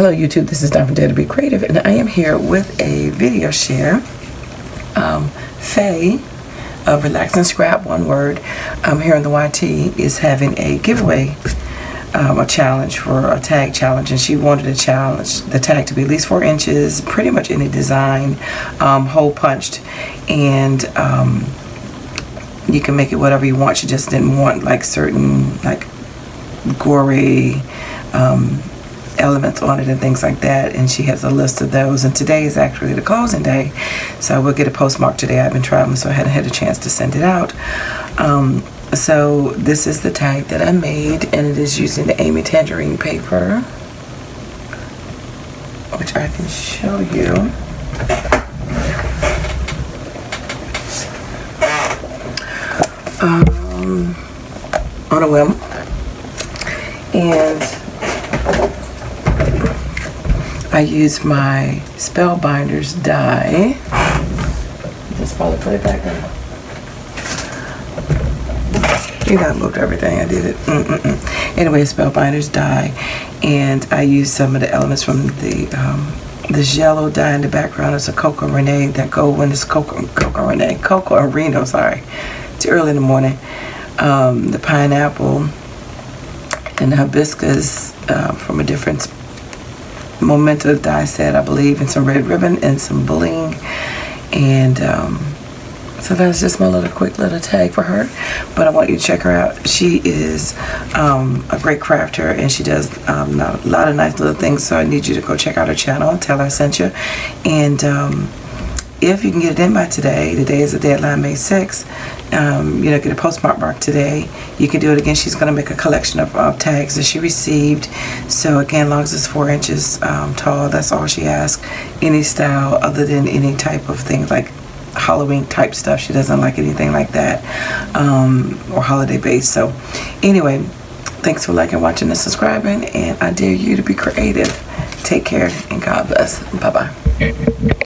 Hello YouTube, this is Dr. Dare to Be Creative, and I am here with a video share. Faye of Relaxandscrap, one word, here in the YT is having a giveaway, a challenge for a tag challenge, and she wanted a challenge, the tag to be at least 4 inches, pretty much any design, hole punched, and you can make it whatever you want. She just didn't want like certain like gory elements on it and things like that, and she has a list of those, and today is actually the closing day, so we'll get a postmark today. I've been traveling, so I hadn't had a chance to send it out. So this is the tag that I made, and it is using the Amy Tangerine paper, which I can show you. On a whim, and I use my Spellbinders die. Just probably put it back in. You know, I moved everything. I did it. Anyway, Spellbinders die, and I use some of the elements from this yellow dye in the background. It's a Coco Renee. That gold one is Coco Reno. Sorry, it's early in the morning. The pineapple and the hibiscus from a different Momento die set, I believe, and some red ribbon and some bling, and so that's just my quick little tag for her. But I want you to check her out. She is a great crafter, and she does a lot of nice little things, so I need you to go check out her channel, tell her I sent you, and if you can get it in by today, today is the deadline, May 6th, you know, get a postmark today. You can do it again. She's going to make a collection of tags that she received. So again, as long as it's 4 inches tall, that's all she asks. Any style other than any type of thing like Halloween type stuff. She doesn't like anything like that, or holiday based. So anyway, thanks for liking, watching, and subscribing, and I dare you to be creative. Take care, and God bless. Bye-bye.